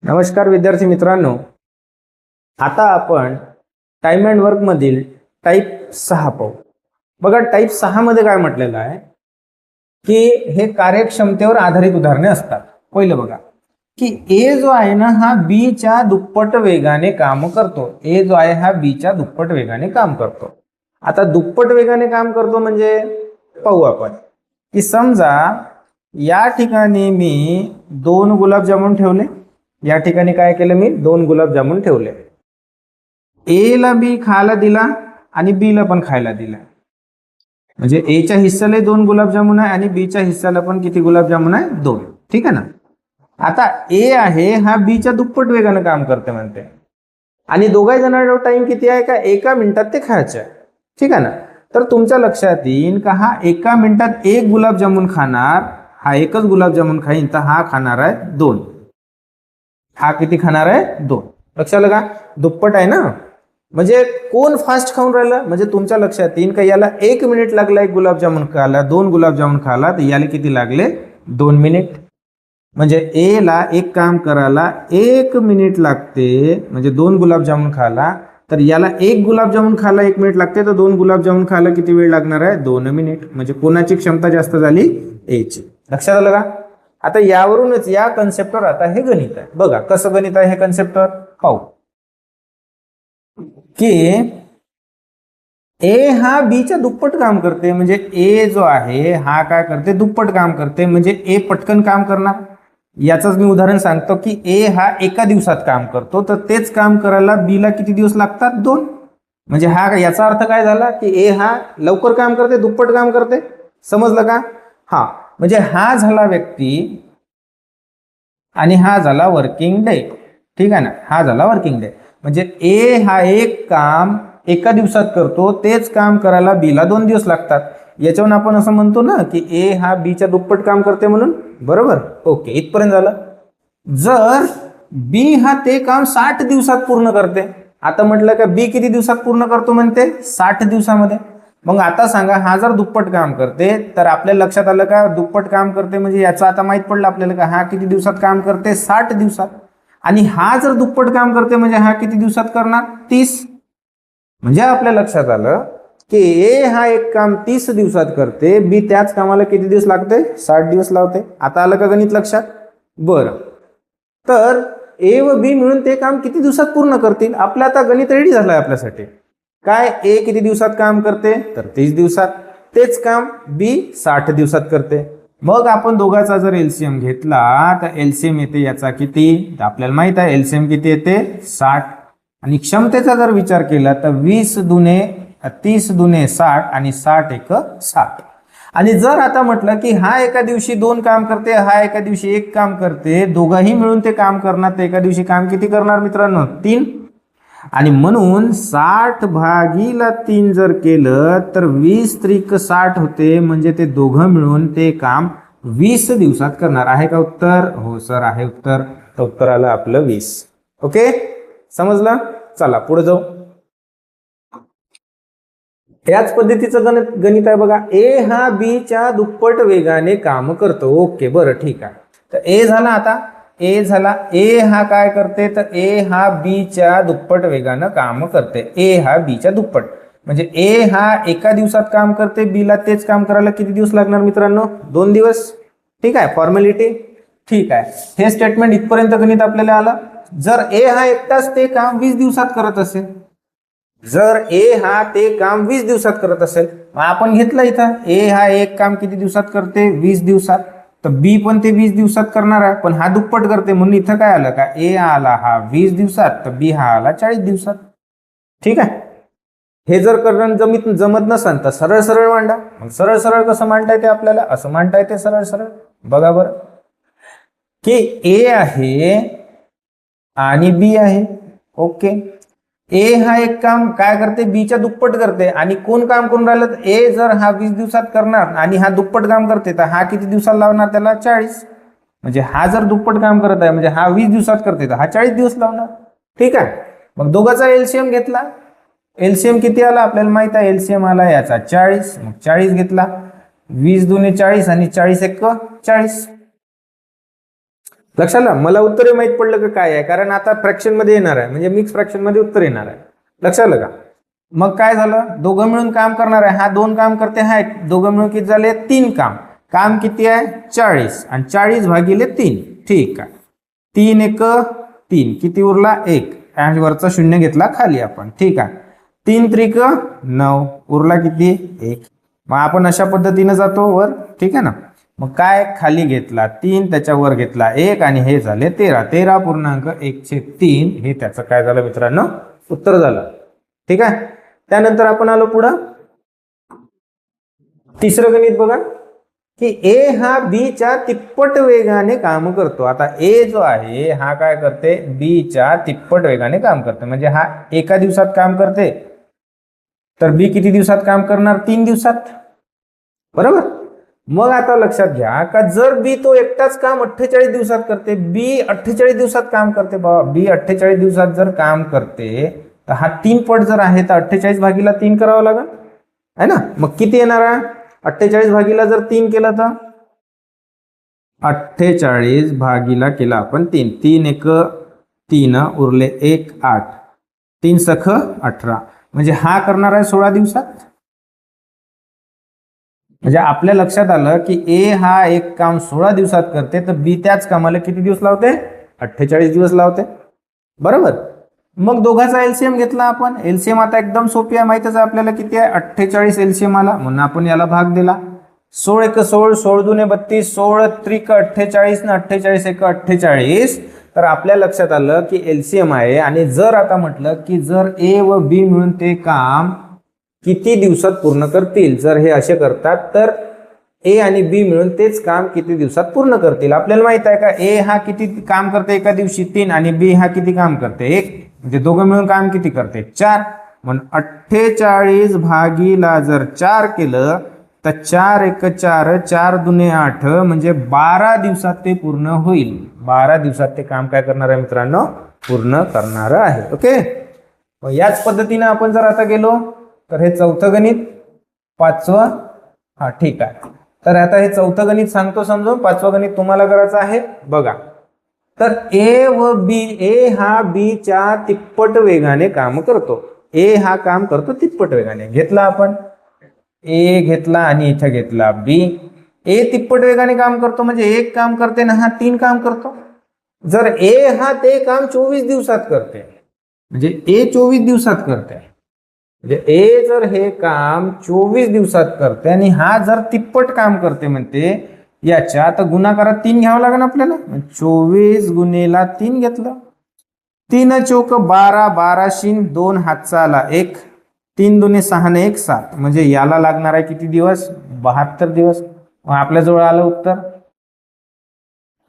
नमस्कार विद्यार्थी मित्रांनो, आता आपण टाइम अँड वर्क मधील टाइप 6 पाहू. बघा, टाइप 6 मध्ये काय म्हटलेलं आहे की हे कार्यक्षमतेवर आधारित उदाहरणे असतात. पहिलं बघा की ए जो आहे ना हा बी च्या दुप्पट वेगाने काम करतो. ए जो आहे हा बी च्या दुप्पट वेगाने काम करतो. आता दुप्पट वेगाने काम करतो म्हणजे पाहू आपण की समजा या ठिकाणी मी 2 गुलाबजामुन ठेवले. या ठिकाणी काय केलं, मी 2 गुलाबजामुन ठेवले. ए ला बी खायला दिला आणि बी ला पण खायला दिला. म्हणजे ए च्या हिस्साला 2 गुलाबजामुन आहे आणि बी च्या हिस्साला पण किती गुलाबजामुन आहे, 2. ठीक आहे ना. आता ए आहे हा बी च्या दुप्पट वेगाने काम करते म्हणते आणि दोघा जणांचा टाइम किती आहे का 1 मिनिटात ते खायचे आहे. ठीक आहे ना. तर तुमच्या लक्षात येईल का हा 1 मिनिटात 1 गुलाबजामुन खाणार, हा एकच गुलाबजामुन खाईन, तर हा खाणार आहे 2. हा किती खाणार आहे, 2. लक्षात आलं का, दुप्पट आहे ना. म्हणजे कोण फास्ट खाऊन राहिलं, म्हणजे तुमच्या लक्षात येईल का याला 1 मिनिट लागला 1 गुलाबजामुन खायला, 2 गुलाबजामुन खायला, तर याला किती लागले, 2 मिनिट. म्हणजे ए ला एक काम करायला 1 मिनिट लागते, म्हणजे 2 गुलाबजामुन खायला. तर याला 1 गुलाबजामुन खायला 1 मिनिट लागते, तर 2 गुलाबजामुन खायला किती वेळ लागणार आहे, 2 मिनिट. म्हणजे कोणाची क्षमता जास्त झाली, ए ची. लक्षात आलं का. आता यावरूनच या कन्सेप्टवर आता हे गणित आहे. बघा कसं गणित आहे हे कन्सेप्टवर पाहू की ए हा बी च्या दुप्पट काम करते. म्हणजे ए जो आहे हा काय करते, दुप्पट काम करते. म्हणजे ए पटकन काम करणार. याचंच मी उदाहरण सांगतो की ए हा एका दिवसात काम करतो, तर तेच काम करायला बी ला किती दिवस लागतात, 2. म्हणजे हा याचा अर्थ काय झाला की ए हा लवकर काम करते, दुप्पट काम करते. समजलं का. हा म्हणजे हा झाला व्यक्ती आणि हा झाला वर्किंग डे. ठीक आहे ना, हा झाला वर्किंग डे. म्हणजे ए हा एक काम एका दिवसात करतो, तेच काम करायला बी ला 2 दिवस लागतात. याच्यावरून आपण असं म्हणतो ना की ए हा बी च्या दुप्पट काम करते म्हणून. बरोबर, ओके, इथपर्यंत झालं. जर बी हा ते काम 60 दिवसात पूर्ण करते. आता म्हटलं का बी किती दिवसात पूर्ण करतो म्हणते, 60 दिवसामध्ये. मग आता सांगा, हा जर दुप्पट काम करते तर आपल्या लक्षात आलं का दुप्पट काम करते, म्हणजे याचं आता माहित पडलं आपल्याला का हा किती दिवसात काम करते, 60 दिवसात. आणि हा जर दुप्पट काम करते म्हणजे हा किती दिवसात करणार, 30. म्हणजे आपल्या लक्षात आलं की ए हा एक काम 30 दिवसात करते, बी त्याच कामाला किती दिवस लागते, 60 दिवस लावते. आता आलं का गणित लक्षात. बरं, तर ए व बी मिळून ते काम किती दिवसात पूर्ण करतील. आपलं आता गणित रेडी झालंय आपल्यासाठी. काय, ए किती दिवसात काम करते, तर 30 दिवसात. तेच काम बी 60 दिवसात करते. मग आपण दोघांचा जर एलसीएम घेतला तर एलसीएम येते याचा किती, तर आपल्याला माहित आहे एलसीएम किती येते, 60. आणि क्षमतेचा जर विचार केला तर 20 दुने 30 दुने 60 आणि 60 एक 60. आणि जर आता म्हटलं की हा एका दिवशी 2 काम करते, हा एका दिवशी 1 काम करते, दोघंही मिळून ते काम करणार, तर एका दिवशी काम किती करणार मित्रांनो, 3. आणि म्हणून 60 भागीला 3 जर केलं तर 20 त्रिक 60 होते. म्हणजे ते दोघं मिळून ते काम 20 दिवसात करणार. आहे का उत्तर, हो सर आहे उत्तर. तर उत्तर आलं आपलं 20. ओके, समजलं. चला पुढे जाऊ. याच पद्धतीचं गणित आहे बघा. ए हा बी च्या दुप्पट वेगाने काम करतो. ओके, बरं ठीक आहे. तर ए झाला, आता ए झाला. ए हा काय करते, तर ए हा बी च्या दुप्पट वेगानं काम करते. ए हा बी च्या दुप्पट, म्हणजे ए हा एका दिवसात काम करते, बी ला तेच काम करायला किती दिवस लागणार मित्रांनो, 2 दिवस. ठीक आहे, फॉर्मॅलिटी. ठीक आहे, हे स्टेटमेंट इथपर्यंत गणित आपल्याला आलं. जर ए हा एकटाच ते काम 20 दिवसात करत असेल, जर ए हा ते काम 20 दिवसात करत असेल, मग आपण घेतलं इथं ए हा एक काम किती दिवसात करते, 20 दिवसात. तर बी पण ते 20 दिवसात करणार आहे, पण हा दुप्पट करते म्हणून इथं काय आलं का ए आला हा 20 दिवसात, तर बी हा आला 40 दिवसात. ठीक आहे. हे जर करणं जमत नसेल तर सरळ सरळ मांडा. मग सरळ सरळ कसं मांडता येते आपल्याला, असं मांडता येते सरळ सरळ. बघा बरं की ए आहे आणि बी आहे. ओके, ए हा एक काम काय करते, बी च्या दुप्पट करते. आणि कोण काम करून राहिलं, ए जर हा 20 दिवसात करणार आणि हा दुप्पट काम करते, तर हा किती दिवसात लावणार त्याला, 40. म्हणजे हा जर दुप्पट काम करत आहे म्हणजे हा 20 दिवसात करते, तर हा 40 दिवस लावणार. ठीक आहे. मग दोघांचा एलसीएम घेतला. एलसीएम किती आला आपल्याला माहित आहे, एलसीएम आला याचा 40. मग 40 घेतला, 20 दुने 40 आणि 40 एक 40. लक्षात आलं? मला उत्तर माहित पडलं का काय आहे, कारण आता फ्रॅक्शन मध्ये येणार आहे, म्हणजे मिक्स फ्रॅक्शन मध्ये उत्तर येणार आहे. लक्षात आलं का? मग काय झालं, दोघं मिळून काम करणार आहे, हा 2 काम करते, हा 1, दोघं मिळून किती झाले 3 काम. काम किती आहे 40 आणि 40 भागिले 3. ठीक आहे, 3 1 3, किती उरला 1 आणि वरचा शून्य घेतला खाली आपण. ठीक आहे, 3 त्रिक 9, उरला किती 1. मग आपण अशा पद्धतीने जातो वर. ठीक आहे ना? मग काय खाली घेतला 3, त्याच्या वर घेतला 1 आणि हे झाले 13. 13.1/3 हे त्याचं काय झालं मित्रांनो उत्तर झालं. ठीक आहे, त्यानंतर आपण आलो पुढं तिसरं गणित बघा की ए हा बी च्या तिप्पट वेगाने काम करतो. आता ए जो आहे हा काय करते, बी च्या तिप्पट वेगाने काम करते. म्हणजे हा एका दिवसात काम करते, तर बी किती दिवसात काम करणार 3 दिवसात. बरोबर. मग आता लक्षात घ्या का जर बी तो एकटाच काम 48 दिवसात करते, बी 48 दिवसात काम करते, बाबा बी 48 दिवसात जर काम करते तर हा 3 पट जर आहे तर 48 भागीला 3 करावं लागेल है ना. मग किती येणार आहे 48 भागीला जर 3 केलं तर 48 भागीला केला आपण 3, 3 1 3 उरले 1 8, 3 सख 18, म्हणजे हा करणार आहे 16 दिवसात. म्हणजे आपल्या लक्षात आलं की ए हा एक काम 16 दिवसात करते, तर बी त्याच कामाला किती दिवस लावते 48 दिवस लावते. बरोबर. मग दोघांचा एलसीएम घेतला आपण. एलसीएम आता एकदम सोपी आहे, माहितच आहे आपल्याला किती आहे 48 एलसीएम आला, म्हणून आपण याला भाग दिला. 16 1 16, 16 2 32, 16 त्रिक 48 ना 48 1 48. तर आपल्या लक्षात आलं की एलसीएम आहे. आणि जर आता म्हटलं की जर ए व बी मिळून ते काम किती दिवसात पूर्ण करतील, जर हे असे करतात तर ए आणि बी मिळून तेच काम किती दिवसात पूर्ण करतील. आपल्याला माहित आहे का ए हा किती काम करते एका दिवशी 3 आणि बी हा किती काम करते 1, म्हणजे दोघं मिळून काम किती करते 4. म्हणून 48 भागीला जर 4 केलं तर 4 1 4, 4 2 8, म्हणजे 12 दिवसात ते पूर्ण होईल. 12 दिवसात ते काम काय करणार आहे मित्रांनो पूर्ण करणार आहे. ओके. मग याच पद्धतीने आपण जर आता गेलो तर हे चौथं गणित, पाचवं. हा ठीक आहे. तर आता हे चौथं गणित सांगतो समजून, पाचवं गणित तुम्हाला करायचं आहे. बघा, तर ए व बी, ए हा बी च्या तिप्पट वेगाने काम करतो. ए हा काम करतो तिप्पट वेगाने. घेतला आपण ए घेतला आणि इथे घेतला बी. ए तिप्पट वेगाने काम करतो म्हणजे एक काम करते ना हा 3 काम करतो. जर ए हा ते काम 24 दिवसात करते, म्हणजे ए 24 दिवसात करते, म्हणजे ए जर हे काम 24 दिवसात करते आणि हा जर तिप्पट काम करते म्हणते याच्या, तर गुणाकारात 3 घ्यावं लागेल आपल्याला. 24 गुणेला 3 घेतलं, 3 चौक 12, 12 शीन 2 हातचा आला 1, 3 दुने 6 ने 1 7, म्हणजे याला लागणार आहे किती दिवस 72 दिवस. आपल्याजवळ आलं उत्तर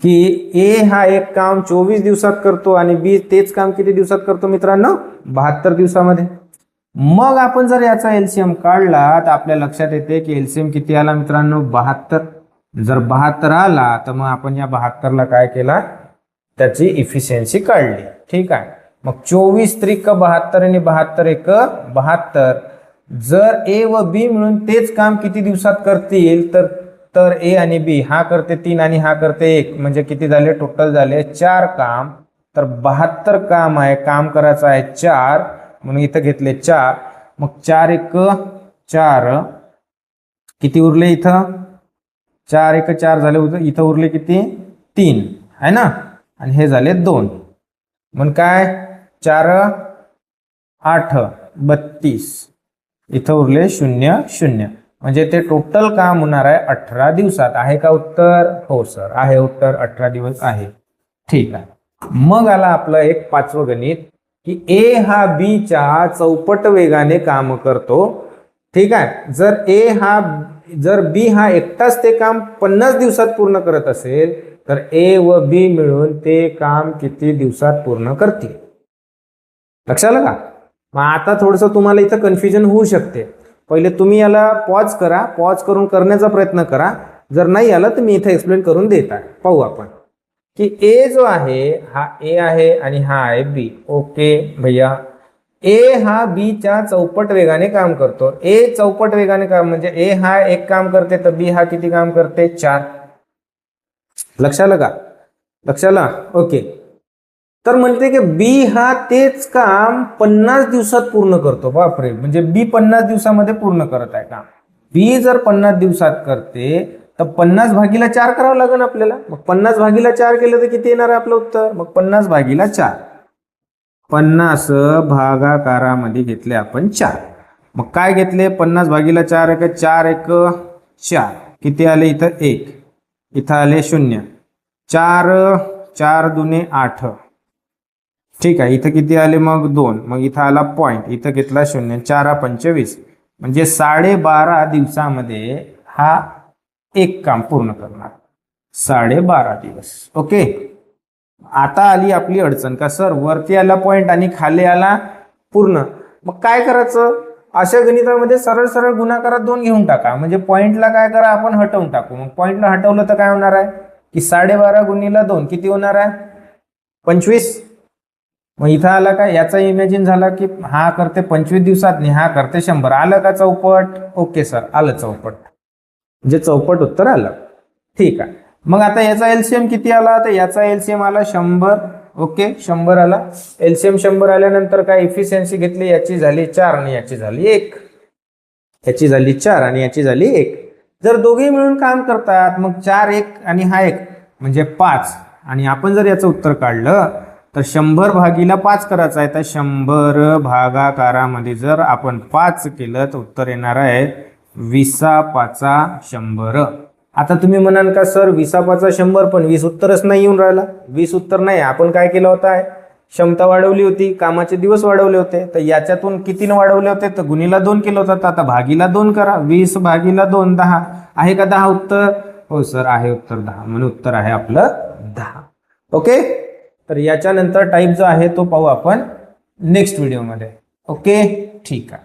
की ए हा एक काम 24 दिवसात करतो आणि बी तेच काम किती दिवसात करतो मित्रांनो 72 दिवसामध्ये. मग आपण जर याचा एलसीएम काढला तर आपल्या लक्षात येते की एलसीएम किती आला मित्रांनो 72. जर 72 आला तर मग आपण या 72 ला काय केला त्याची इफिशियन्सी काढली. ठीक आहे. मग 24 त्रिक 72 आणि 72 1 72. जर ए व बी मिळून तेच काम किती दिवसात करतील तर ए आणि बी हा करते 3 आणि हा करते 1, म्हणजे किती झाले टोटल झाले 4 काम. तर 72 काम आहे, काम करायचं आहे 4, म्हणून इथं घेतले 4. मग 4 1 4, किती उरले इथं 4 1 4 झाले, इथं उरले किती 3 आहे ना, आणि हे झाले 2. म्हणून काय 4 8 32, इथं उरले 0 0, म्हणजे ते टोटल काम होणार आहे 18 दिवसात. आहे का उत्तर? हो सर आहे उत्तर, 18 दिवस आहे. ठीक आहे. मग आला आपलं एक पाचवं गणित की ए हा बी च्या चौपट वेगाने काम करतो. ठीक आहे. जर बी हा एकटाच ते काम 50 दिवसात पूर्ण करत असेल तर ए व बी मिळून ते काम किती दिवसात पूर्ण करतील. लक्षात आलं का? मग आता थोडंसं तुम्हाला इथं कन्फ्युजन होऊ शकते. पहिले तुम्ही याला पॉज करा, पॉज करून करण्याचा प्रयत्न करा. जर नाही आलं तर मी इथे एक्सप्लेन करून देत आहे. पाहू आपण की ए जो आहे हा ए आहे आणि हा आहे बी. ओके भैया, ए हा बी च्या चौपट वेगाने काम करतो. ए चौपट वेगाने काम म्हणजे ए हा एक काम करते तर बी हा किती काम करते 4. लक्षात आलं का? लक्षाला? ओके. तर म्हणते की बी हा तेच काम 50 दिवसात पूर्ण करतो. बापरे, म्हणजे बी 50 दिवसामध्ये पूर्ण करत आहे काम. बी जर 50 दिवसात करते तर 50/4 करावं लागेल आपल्याला. मग 50/4 केलं तर किती येणार आहे आपलं उत्तर? मग 50/4. 50 भागाकारामध्ये घेतले आपण 4. मग काय घेतले? 50/4 एक 4 एक 4. किती आले इथं? 1. इथं आले 0. 4 4 दुने 8. ठीक आहे. इथं किती आले? मग 2. मग इथं आला पॉईंट, इथं घेतला 0. 4 5 20. म्हणजे 12.5 दिवसामध्ये हा एक काम पूर्ण करणार. 12.5 दिवस. ओके. आता आली आपली अडचण का सर वरती आला पॉईंट आणि खाली आला पूर्ण. मग काय करायचं? अशा गणितामध्ये सरळ सरळ गुणाकारात 2 घेऊन टाका. म्हणजे पॉईंटला काय करा आपण हटवून टाकू. मग पॉईंटला हटवलं तर काय होणार आहे की 12.5 गुणिले 2 किती होणार आहे? 25. मग इथं आला का? याचा इमॅजिन झाला की हा करते 25 दिवसात आणि हा करते 100. आलं का चौपट? ओके सर, आलं चौपट. म्हणजे चौपट उत्तर आलं. ठीक आहे. मग आता याचा एलसीएम किती आला? तर याचा एलसीएम आला 100. ओके, 100 आला. एलसीएम 100 आल्यानंतर काय इफिशियन्सी घेतली? याची झाली 4 आणि याची झाली 1. याची झाली 4 आणि याची झाली 1. जर दोघे मिळून काम करतात मग 4 1 आणि हा 1 म्हणजे 5. आणि आपण जर याचं उत्तर काढलं तर 100/5 करायचं आहे. तर 100 भागाकारामध्ये जर आपण 5 केलं तर उत्तर येणार आहे 20 100. आता तुम्ही म्हणाल का सर 20 100 पण 20 उत्तरच नाही येऊन राहिला. 20 उत्तर नाही. आपण काय केलं होतं? क्षमता वाढवली होती, कामाचे दिवस वाढवले होते. तर याच्यातून कितीने वाढवले होते? तर गुणीला 2 केलं होतं. तर आता भागीला 2 करा. 20/2 10. आहे का 10 उत्तर? हो सर आहे उत्तर 10. म्हणून उत्तर आहे आपलं 10. ओके. तर याच्यानंतर टाईप जो आहे तो पाहू आपण नेक्स्ट व्हिडिओमध्ये. ओके, ठीक आहे.